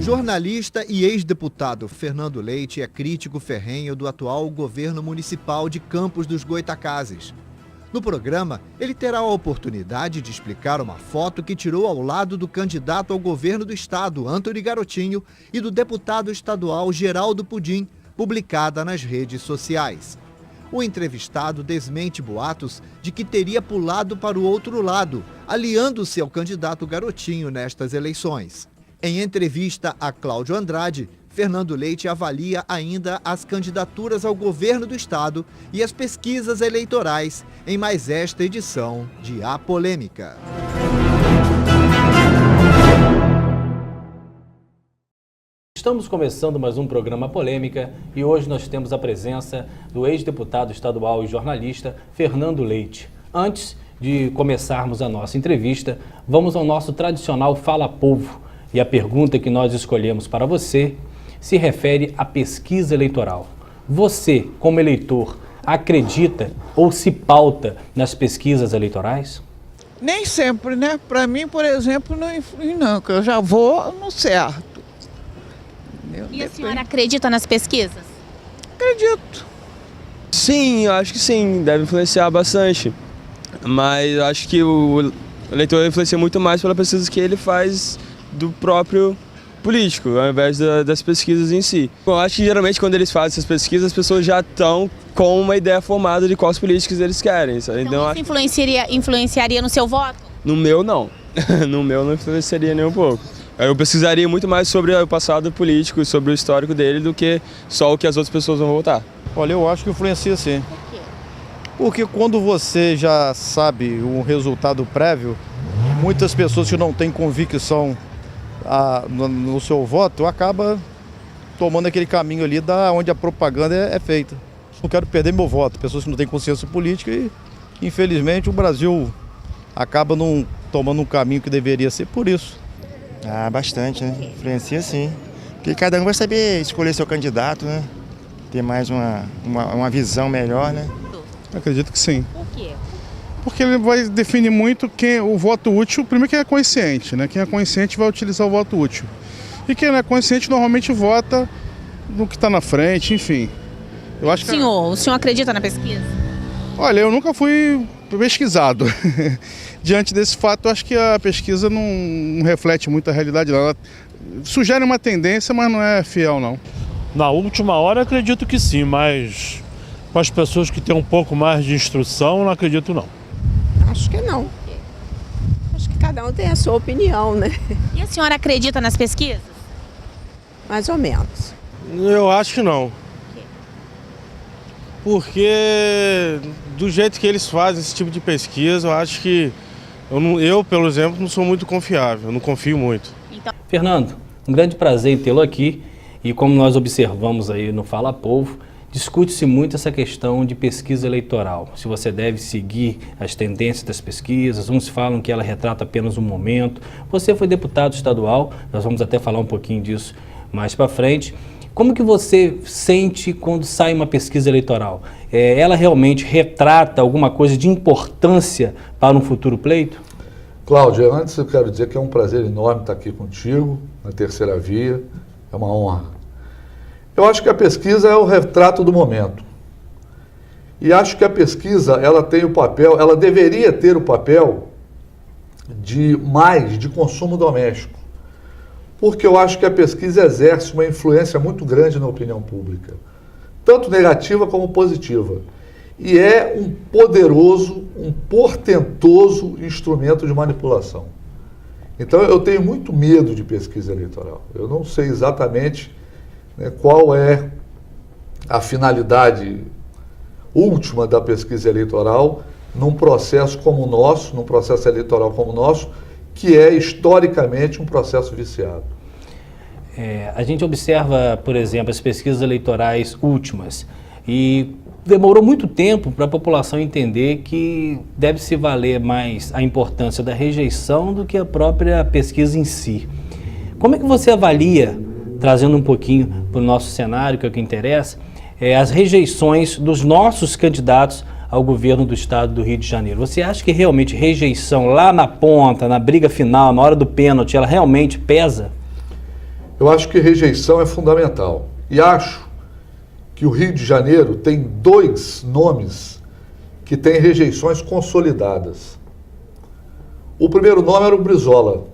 Jornalista e ex-deputado Fernando Leite é crítico ferrenho do atual governo municipal de Campos dos Goytacazes. No programa, ele terá a oportunidade de explicar uma foto que tirou ao lado do candidato ao governo do estado, Antony Garotinho, e do deputado estadual Geraldo Pudim, publicada nas redes sociais. O entrevistado desmente boatos de que teria pulado para o outro lado, aliando-se ao candidato Garotinho nestas eleições. Em entrevista a Cláudio Andrade, Fernando Leite avalia ainda as candidaturas ao governo do estado e as pesquisas eleitorais em mais esta edição de A Polêmica. Estamos começando mais um programa Polêmica e hoje nós temos a presença do ex-deputado estadual e jornalista Fernando Leite. Antes de começarmos a nossa entrevista, vamos ao nosso tradicional Fala Povo. E a pergunta que nós escolhemos para você se refere à pesquisa eleitoral. Você, como eleitor, acredita ou se pauta nas pesquisas eleitorais? Nem sempre, né? Para mim, por exemplo, não, que eu já vou no certo. E a senhora acredita nas pesquisas? Acredito. Sim, eu acho que sim, deve influenciar bastante. Mas eu acho que o eleitor influencia muito mais pela pesquisa que ele faz do próprio político, ao invés das pesquisas em si. Eu acho que geralmente quando eles fazem essas pesquisas, as pessoas já estão com uma ideia formada de quais políticos eles querem. Sabe? Então isso influenciaria no seu voto? No meu, não. No meu não influenciaria nem um pouco. Eu pesquisaria muito mais sobre o passado político e sobre o histórico dele do que só o que as outras pessoas vão votar. Olha, eu acho que influencia sim. Por quê? Porque quando você já sabe um resultado prévio, muitas pessoas que não têm convicção no seu voto acaba tomando aquele caminho ali onde a propaganda é feita. Não quero perder meu voto. Pessoas que não têm consciência política e, infelizmente, o Brasil acaba não tomando um caminho que deveria ser por isso. Ah, bastante, né? Influencia sim. Porque cada um vai saber escolher seu candidato, né? Ter mais uma visão melhor, né? Acredito que sim. Por quê? Porque ele vai definir muito o voto útil, primeiro quem é consciente, né? Quem é consciente vai utilizar o voto útil. E quem não é consciente normalmente vota no que está na frente, enfim. Eu acho que o senhor acredita na pesquisa? Olha, eu nunca fui pesquisado. Diante desse fato, eu acho que a pesquisa não reflete muito a realidade. Ela sugere uma tendência, mas não é fiel, não. Na última hora, acredito que sim, mas com as pessoas que têm um pouco mais de instrução, não acredito não. Acho que não. Acho que cada um tem a sua opinião, né? E a senhora acredita nas pesquisas? Mais ou menos. Eu acho que não. Porque do jeito que eles fazem esse tipo de pesquisa, eu acho que eu, pelo exemplo, não sou muito confiável, eu não confio muito. Fernando, um grande prazer em tê-lo aqui e como nós observamos aí no Fala Povo, discute-se muito essa questão de pesquisa eleitoral, se você deve seguir as tendências das pesquisas, uns falam que ela retrata apenas um momento. Você foi deputado estadual, nós vamos até falar um pouquinho disso mais para frente. Como que você sente quando sai uma pesquisa eleitoral? Ela realmente retrata alguma coisa de importância para um futuro pleito? Cláudia, antes eu quero dizer que é um prazer enorme estar aqui contigo, na Terceira Via, é uma honra. Eu acho que a pesquisa é o retrato do momento. E acho que a pesquisa, ela tem o papel, ela deveria ter o papel de consumo doméstico. Porque eu acho que a pesquisa exerce uma influência muito grande na opinião pública, tanto negativa como positiva. E é um poderoso, um portentoso instrumento de manipulação. Então eu tenho muito medo de pesquisa eleitoral. Eu não sei exatamente qual é a finalidade última da pesquisa eleitoral num processo como o nosso, num processo eleitoral como o nosso, que é historicamente um processo viciado. A gente observa, por exemplo, as pesquisas eleitorais últimas e demorou muito tempo para a população entender que deve se valer mais a importância da rejeição do que a própria pesquisa em si. Como é que você avalia, trazendo um pouquinho para o nosso cenário, que é o que interessa, as rejeições dos nossos candidatos ao governo do estado do Rio de Janeiro? Você acha que realmente rejeição lá na ponta, na briga final, na hora do pênalti, ela realmente pesa? Eu acho que rejeição é fundamental. E acho que o Rio de Janeiro tem 2 nomes que têm rejeições consolidadas. O primeiro nome era o Brizola,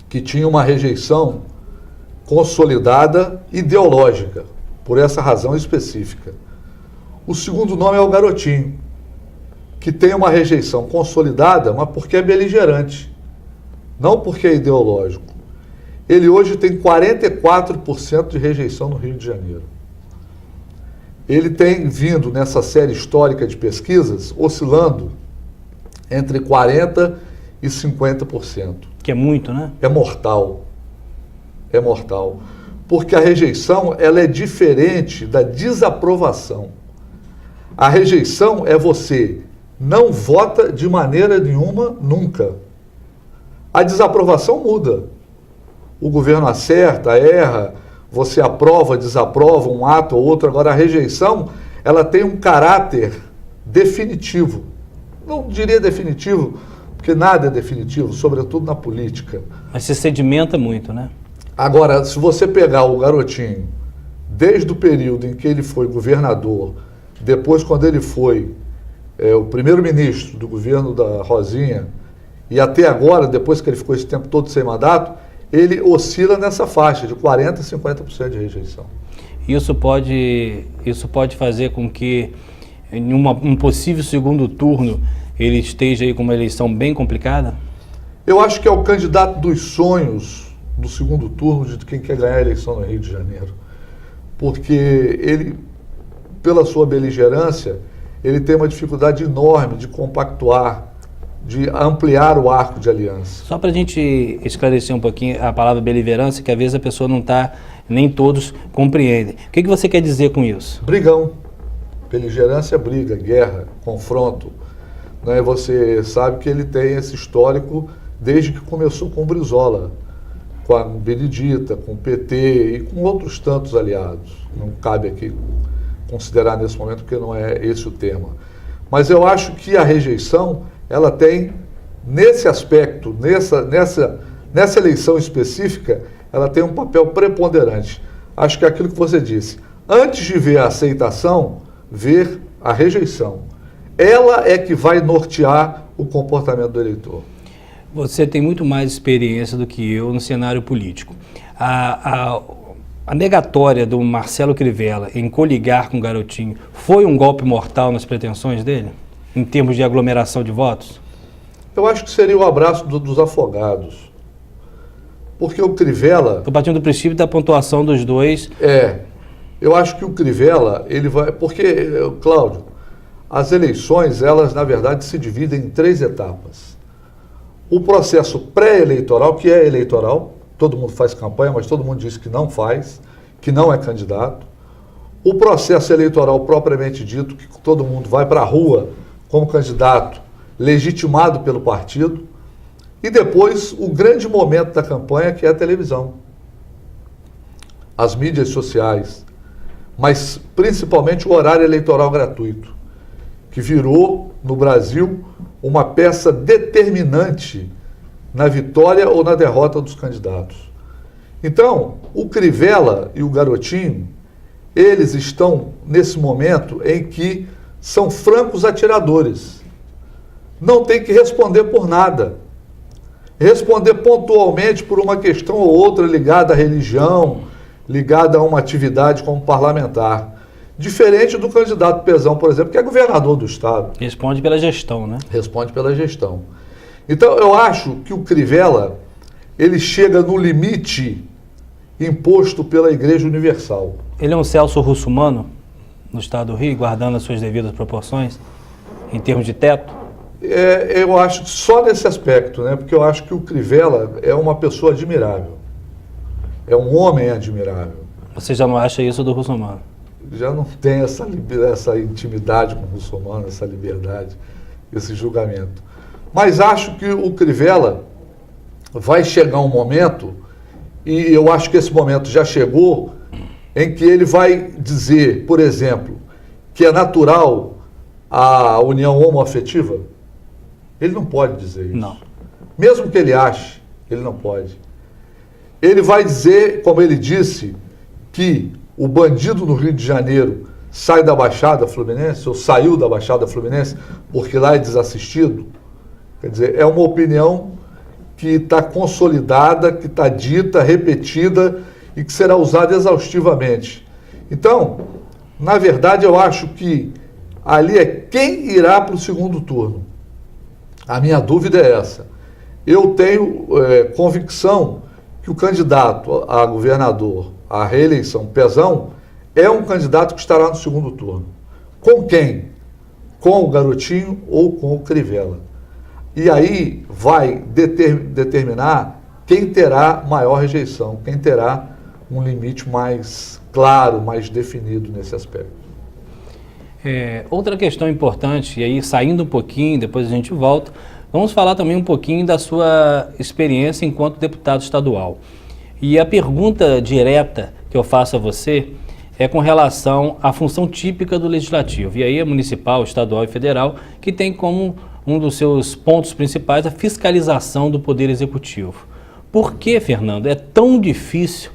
que tinha uma rejeição consolidada ideológica, por essa razão específica. O segundo nome é o Garotinho, que tem uma rejeição consolidada, mas porque é beligerante, não porque é ideológico. Ele hoje tem 44% de rejeição no Rio de Janeiro. Ele tem vindo nessa série histórica de pesquisas oscilando entre 40% e 50%. Que é muito, né? É mortal. É mortal. Porque a rejeição, ela é diferente da desaprovação. A rejeição é você não vota de maneira nenhuma, nunca. A desaprovação muda. O governo acerta, erra, você aprova, desaprova um ato ou outro. Agora, a rejeição, ela tem um caráter definitivo. Não diria definitivo, porque nada é definitivo, sobretudo na política. Mas se sedimenta muito, né? Agora, se você pegar o Garotinho, desde o período em que ele foi governador, depois quando ele foi o primeiro-ministro do governo da Rosinha, e até agora, depois que ele ficou esse tempo todo sem mandato, ele oscila nessa faixa de 40% a 50% de rejeição. Isso pode fazer com que, em um possível segundo turno, ele esteja aí com uma eleição bem complicada? Eu acho que é o candidato dos sonhos do segundo turno de quem quer ganhar a eleição no Rio de Janeiro. Porque ele, pela sua beligerância, ele tem uma dificuldade enorme de compactuar, de ampliar o arco de aliança. Só para a gente esclarecer um pouquinho a palavra beligerância, que às vezes a pessoa não está, nem todos compreendem. O que você quer dizer com isso? Brigão. Beligerância é briga, guerra, confronto. Né? Você sabe que ele tem esse histórico desde que começou com o Brizola, com a Benedita, com o PT e com outros tantos aliados. Não cabe aqui considerar nesse momento, porque não é esse o tema. Mas eu acho que a rejeição, ela tem, nesse aspecto, nessa eleição específica, ela tem um papel preponderante. Acho que é aquilo que você disse. Antes de ver a aceitação, ver a rejeição. Ela é que vai nortear o comportamento do eleitor. Você tem muito mais experiência do que eu no cenário político. A negatória do Marcelo Crivella em coligar com o Garotinho foi um golpe mortal nas pretensões dele, em termos de aglomeração de votos? Eu acho que seria o abraço dos afogados. Porque o Crivella... Estou partindo do princípio da pontuação dos dois. Eu acho que o Crivella, ele vai... Porque, Cláudio, as eleições, elas, na verdade, se dividem em 3 etapas. O processo pré-eleitoral, que é eleitoral, todo mundo faz campanha, mas todo mundo diz que não faz, que não é candidato. O processo eleitoral propriamente dito, que todo mundo vai para a rua como candidato, legitimado pelo partido. E depois, o grande momento da campanha, que é a televisão. As mídias sociais, mas principalmente o horário eleitoral gratuito, que virou, no Brasil, uma peça determinante na vitória ou na derrota dos candidatos. Então, o Crivella e o Garotinho, eles estão nesse momento em que são francos atiradores. Não tem que responder por nada. Responder pontualmente por uma questão ou outra ligada à religião, ligada a uma atividade como parlamentar. Diferente do candidato Pezão, por exemplo, que é governador do estado. Responde pela gestão, né? Responde pela gestão. Então, eu acho que o Crivella, ele chega no limite imposto pela Igreja Universal. Ele é um Celso Russomano no estado do Rio, guardando as suas devidas proporções, em termos de teto? Eu acho só nesse aspecto, né? Porque eu acho que o Crivella é uma pessoa admirável. É um homem admirável. Você já não acha isso do Russomano? Já não tem essa intimidade com o Russomano, essa liberdade, esse julgamento. Mas acho que o Crivella vai chegar um momento, e eu acho que esse momento já chegou, em que ele vai dizer, por exemplo, que é natural a união homoafetiva. Ele não pode dizer isso. Não. Mesmo que ele ache, ele não pode. ele vai dizer, como ele disse, que o bandido no Rio de Janeiro sai da Baixada Fluminense, ou saiu da Baixada Fluminense, porque lá é desassistido. Quer dizer, é uma opinião que está consolidada, que está dita, repetida e que será usada exaustivamente. Então, na verdade, eu acho que ali é quem irá para o segundo turno. A minha dúvida é essa. Eu tenho convicção que o candidato a governador, à reeleição, Pezão, é um candidato que estará no segundo turno. Com quem? Com o Garotinho ou com o Crivella. E aí vai determinar quem terá maior rejeição, quem terá um limite mais claro, mais definido nesse aspecto. Outra questão importante, e aí saindo um pouquinho, depois a gente volta, vamos falar também um pouquinho da sua experiência enquanto deputado estadual. E a pergunta direta que eu faço a você é com relação à função típica do Legislativo. E aí é municipal, estadual e federal, que tem como um dos seus pontos principais a fiscalização do Poder Executivo. Por que, Fernando, é tão difícil,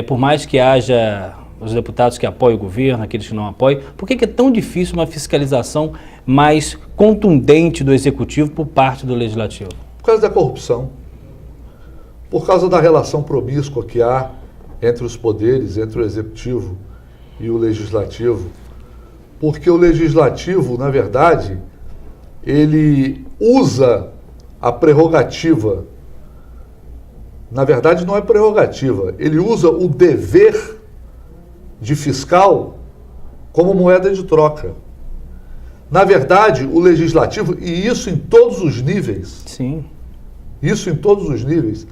por mais que haja os deputados que apoiam o governo, aqueles que não apoiam, por que é tão difícil uma fiscalização mais contundente do Executivo por parte do Legislativo? Por causa da corrupção, por causa da relação promíscua que há entre os poderes, entre o Executivo e o Legislativo, porque o Legislativo, na verdade, ele usa a prerrogativa, na verdade não é prerrogativa, ele usa o dever de fiscal como moeda de troca. Na verdade, o Legislativo, e isso em todos os níveis, sim, isso em todos os níveis,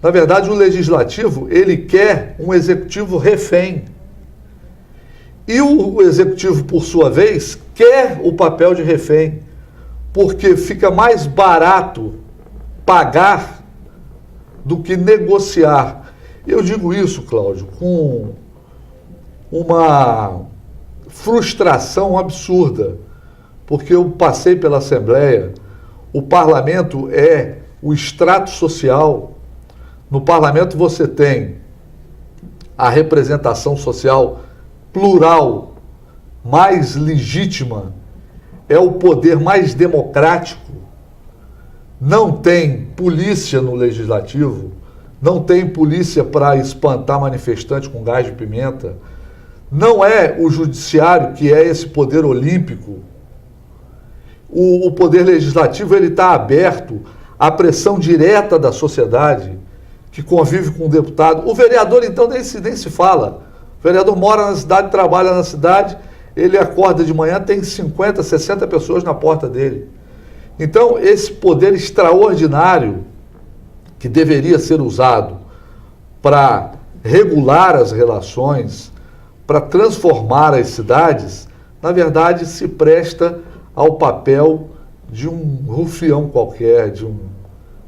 na verdade o Legislativo, ele quer um Executivo refém. E o Executivo, por sua vez, quer o papel de refém, porque fica mais barato pagar do que negociar. Eu digo isso, Cláudio, com uma frustração absurda, porque eu passei pela Assembleia, o parlamento é o extrato social. No parlamento você tem a representação social plural, mais legítima, é o poder mais democrático. Não tem polícia no Legislativo, não tem polícia para espantar manifestante com gás de pimenta, não é o judiciário que é esse poder olímpico. O poder legislativo ele está aberto à pressão direta da sociedade que convive com o deputado. O vereador, então, nem se fala. O vereador mora na cidade, trabalha na cidade, ele acorda de manhã, tem 50, 60 pessoas na porta dele. Então, esse poder extraordinário que deveria ser usado para regular as relações, para transformar as cidades, na verdade se presta ao papel de um rufião qualquer, de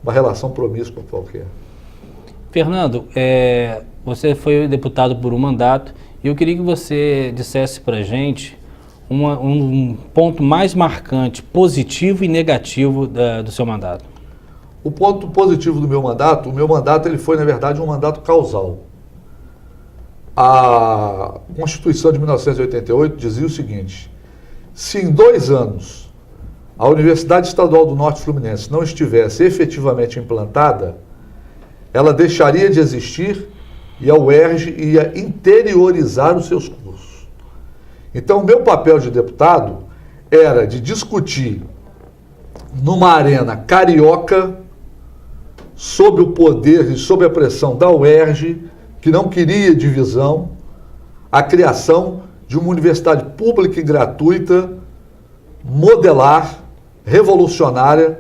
uma relação promíscua qualquer. Fernando, você foi deputado por um mandato e eu queria que você dissesse para a gente um ponto mais marcante, positivo e negativo do seu mandato. O ponto positivo do meu mandato, ele foi, na verdade, um mandato causal. A Constituição de 1988 dizia o seguinte: se em 2 anos a Universidade Estadual do Norte Fluminense não estivesse efetivamente implantada, ela deixaria de existir e a UERJ ia interiorizar os seus cursos. Então, o meu papel de deputado era de discutir numa arena carioca, sob o poder e sob a pressão da UERJ, que não queria divisão, a criação de uma universidade pública e gratuita, modelar, revolucionária,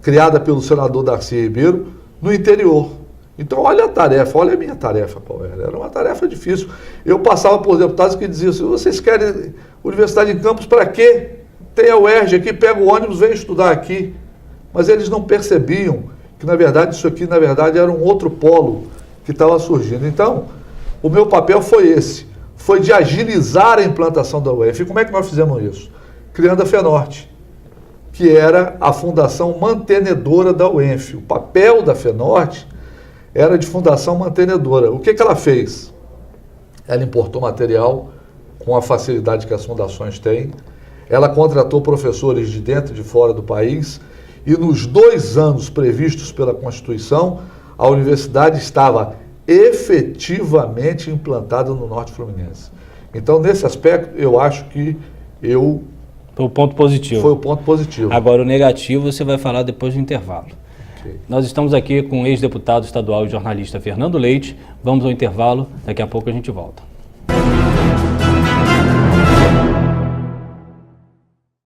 criada pelo senador Darcy Ribeiro, no interior. Então, olha a tarefa, olha a minha tarefa, qual era. Era uma tarefa difícil. Eu passava por deputados que diziam assim: vocês querem universidade em campus para quê? Tem a UERJ aqui, pega o ônibus, vem estudar aqui. Mas eles não percebiam que, na verdade, isso aqui, na verdade, era um outro polo que estava surgindo. Então, o meu papel foi esse, foi de agilizar a implantação da UF. E como é que nós fizemos isso? Criando a FENORTE, que era a fundação mantenedora da UENF. O papel da FENORTE era de fundação mantenedora. O que ela fez? Ela importou material com a facilidade que as fundações têm, ela contratou professores de dentro e de fora do país, e nos 2 anos previstos pela Constituição, a universidade estava efetivamente implantada no Norte Fluminense. Então, nesse aspecto, eu acho que foi o ponto positivo. Foi o ponto positivo. Agora, o negativo você vai falar depois do intervalo. Okay. Nós estamos aqui com o ex-deputado estadual e jornalista Fernando Leite. Vamos ao intervalo, daqui a pouco a gente volta.